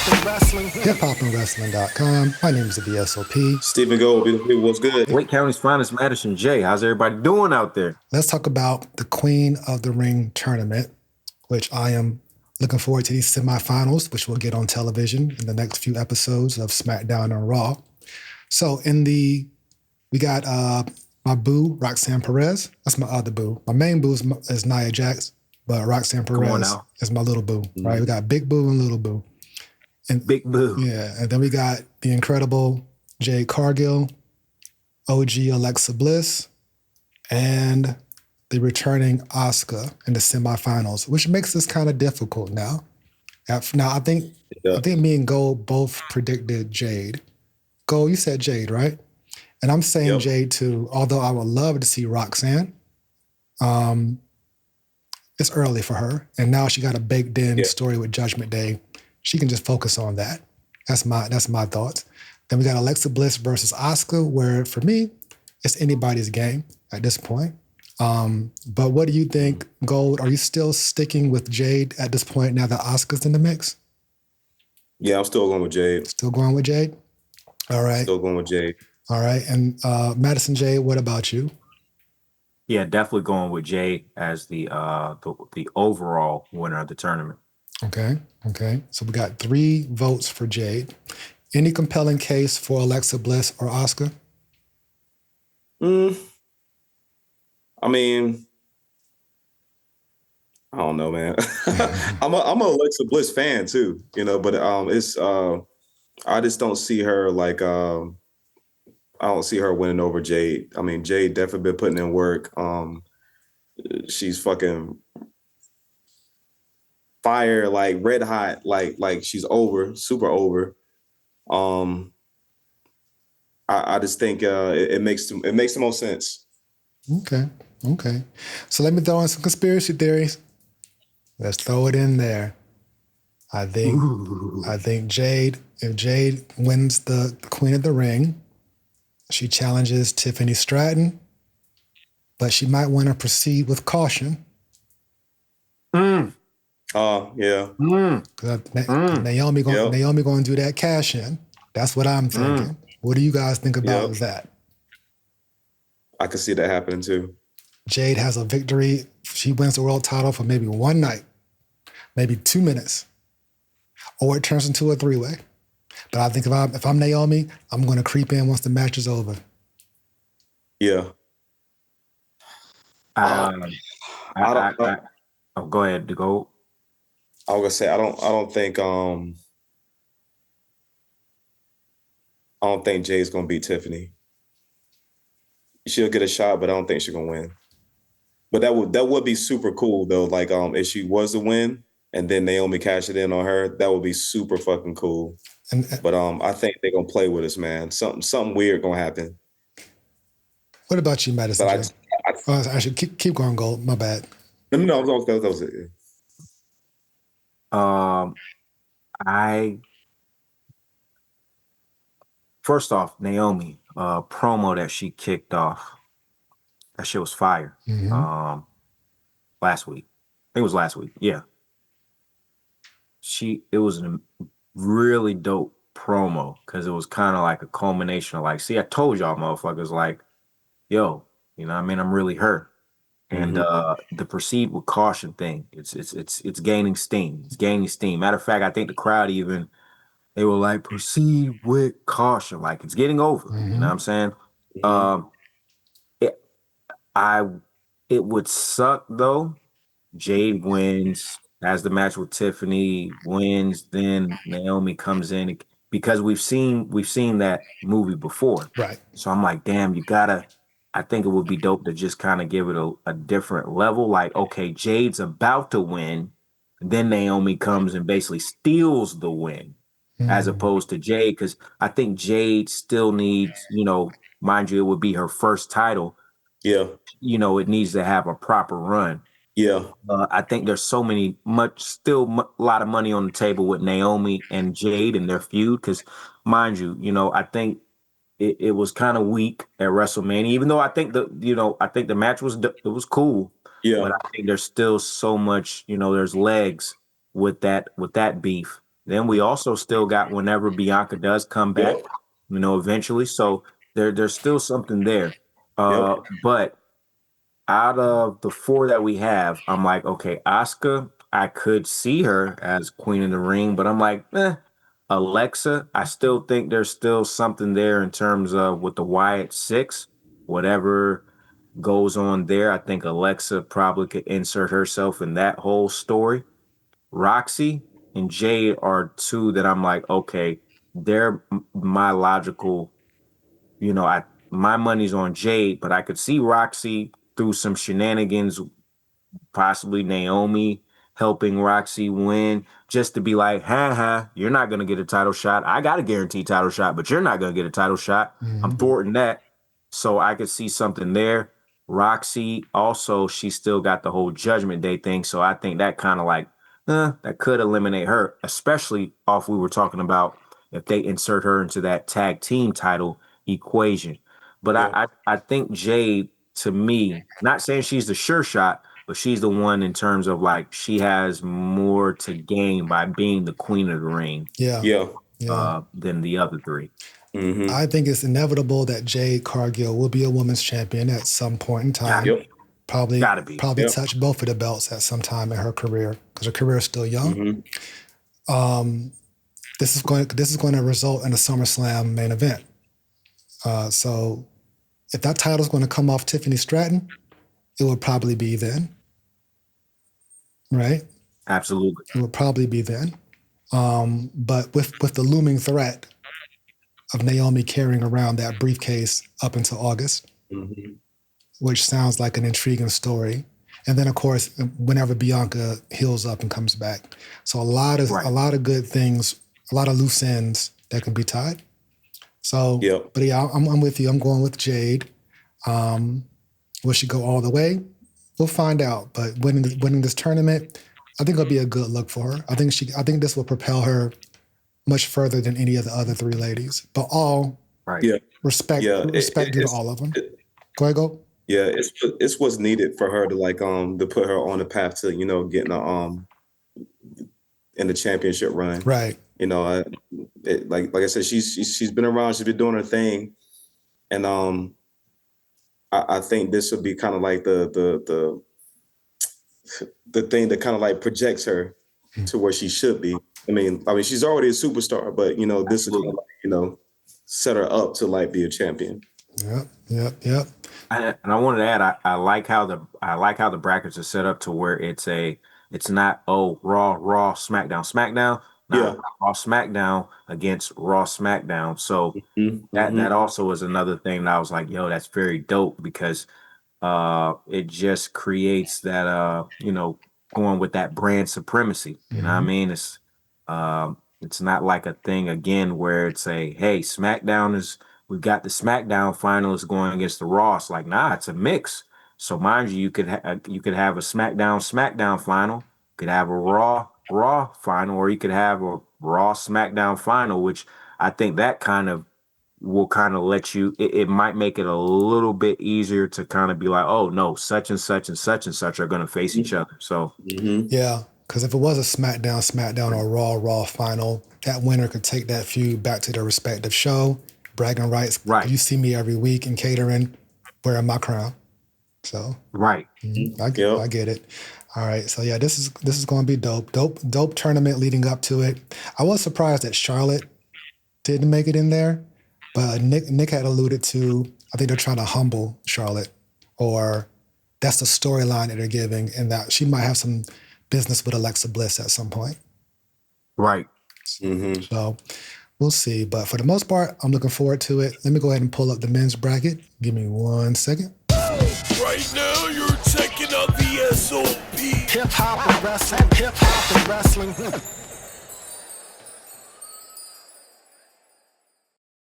hiphopandwrestling.com. My name is the VSOP. Stephen Gold, beautiful people, what's good? Wake County's finest, Madison Jay. How's everybody doing out there? Let's talk about the Queen of the Ring tournament, which I am looking forward to these semifinals, which we'll get on television in the next few episodes of SmackDown and Raw. So we got my boo, Roxanne Perez. That's my other boo. My main boo is Nia Jax, but Roxanne Perez is my little boo, right? We got Big Boo and Little Boo. And Big Boo. Yeah, and then we got the incredible Jade Cargill, OG Alexa Bliss, and the returning Asuka in the semifinals, which makes this kind of difficult now. Now, I think me and Gold both predicted Jade. Gold, you said Jade, right? And I'm saying Jade too, although I would love to see Roxanne. It's early for her. And now she got a baked-in story with Judgment Day. She can just focus on that. That's my thoughts. Then we got Alexa Bliss versus Asuka, where for me, it's anybody's game at this point. But what do you think, Gold? Are you still sticking with Jade at this point now that Asuka's in the mix? Yeah, I'm still going with Jade. Still going with Jade? All right. Still going with Jade. All right. And Madison Jay, what about you? Yeah, definitely going with Jade as the overall winner of the tournament. Okay. So we got 3 votes for Jade. Any compelling case for Alexa Bliss or Asuka? I mean, I don't know, man. I'm a Alexa Bliss fan too, but it's I just don't see her like I don't see her winning over Jade. I mean, Jade definitely been putting in work. She's fucking fire, like red hot, like she's super over. I just think it makes the most sense. Okay. So let me throw in some conspiracy theories. Let's throw it in there. I think Jade, if Jade wins the Queen of the Ring, she challenges Tiffany Stratton, but she might want to proceed with caution. Yeah. Naomi going to do that cash in. That's what I'm thinking. What do you guys think about that? I could see that happening too. Jade has a victory. She wins the world title for maybe one night, maybe 2 minutes, or it turns into a 3-way. But I think if I'm Naomi, I'm going to creep in once the match is over. Yeah. Go ahead, go. I was gonna say I don't think Jay's gonna beat Tiffany. She'll get a shot, but I don't think she's gonna win. But that would be super cool though. Like if she was to win and then Naomi cashed it in on her, that would be super fucking cool. But I think they're gonna play with us, man. Something weird gonna happen. What about you, Madison? I should keep going, Gold. My bad. No, that was it. First off, Naomi, promo that she kicked off, that shit was fire. Last week. I think it was last week. Yeah. It was a really dope promo because it was kind of like a culmination of like, see, I told y'all motherfuckers like, yo, you know what I mean? I'm really hurt. And the proceed with caution thing, it's gaining steam. It's gaining steam. Matter of fact, I think the crowd they were like, proceed with caution. Like it's getting over. You know what I'm saying? It would suck though. Jade wins, has the match with Tiffany, wins, then Naomi comes in because we've seen that movie before. Right. So I'm like, damn, I think it would be dope to just kind of give it a different level. Like, okay, Jade's about to win, and then Naomi comes and basically steals the win, as opposed to Jade, because I think Jade still needs, mind you, it would be her first title. Yeah. It needs to have a proper run. Yeah. I think there's a lot of money on the table with Naomi and Jade and their feud, because mind you, I think it was kind of weak at WrestleMania, even though I think the match was cool. Yeah. But I think there's still so much, there's legs with that beef Then we also still got whenever Bianca does come back, Yep. eventually. So there's still something there. Yep. But out of the 4 that we have, I'm like, okay, Asuka, I could see her as Queen of the Ring, but I'm like, Alexa, I still think there's still something there in terms of with the Wyatt 6, whatever goes on there. I think Alexa probably could insert herself in that whole story. Roxy and Jade are 2 that I'm like, okay, they're my logical, my money's on Jade, but I could see Roxy through some shenanigans, possibly Naomi helping Roxy win, just to be like, you're not going to get a title shot. I got a guaranteed title shot, but you're not going to get a title shot. I'm thwarting that. So I could see something there. Roxy also, she still got the whole Judgment Day thing. So I think that kind of like, that could eliminate her, especially off we were talking about if they insert her into that tag team title equation. But I think Jade, to me, not saying she's the sure shot, but she's the one in terms of like she has more to gain by being the Queen of the Ring than the other 3. Mm-hmm. I think it's inevitable that Jade Cargill will be a women's champion at some point in time. Yep. Probably Yep. touch both of the belts at some time in her career because her career is still young. Mm-hmm. This is going to result in a SummerSlam main event. So if that title is going to come off Tiffany Stratton, it would probably be then. Right? Absolutely. It would probably be then. But with the looming threat of Naomi carrying around that briefcase up until August, which sounds like an intriguing story. And then, of course, whenever Bianca heals up and comes back. So a lot of good things, a lot of loose ends that can be tied. So, but yeah, I'm with you. I'm going with Jade. Will she go all the way? We'll find out. But winning this tournament, I think it'll be a good look for her. I think this will propel her much further than any of the other 3 ladies. But all respect due to all of them. Go. Yeah, it's what's needed for her to like to put her on the path to getting in the championship run. Right. Like I said, she's been around. She's been doing her thing, and I think this would be kind of like the thing that kind of like projects her to where she should be. I mean, she's already a superstar, but this is set her up to like be a champion. Yep. And I wanted to add, I like how the brackets are set up to where it's not Raw, SmackDown. Raw SmackDown against Raw SmackDown. So that also is another thing that I was like, yo, that's very dope because it just creates that going with that brand supremacy. You know what I mean? It's not like a thing again where it's hey, we've got the SmackDown finals going against the Raw. It's like, nah, it's a mix. So mind you, you could have a SmackDown final, you could have a Raw final, or you could have a Raw SmackDown final, which I think that kind of will kind of let you, it might make it a little bit easier to kind of be like, oh no, such and such and such and such are going to face each other. So yeah, because if it was a SmackDown or Raw final, that winner could take that feud back to their respective show, bragging rights. Right. You see me every week in catering, wearing my crown. So right. I get it. All right. So yeah, this is going to be dope. Dope tournament leading up to it. I was surprised that Charlotte didn't make it in there, but Nick had alluded to, I think they're trying to humble Charlotte, or that's the storyline that they're giving, and that she might have some business with Alexa Bliss at some point. Right. So we'll see. But for the most part, I'm looking forward to it. Let me go ahead and pull up the men's bracket. Give me 1 second. Right now, you're checking out VSOP. Hip hop and wrestling.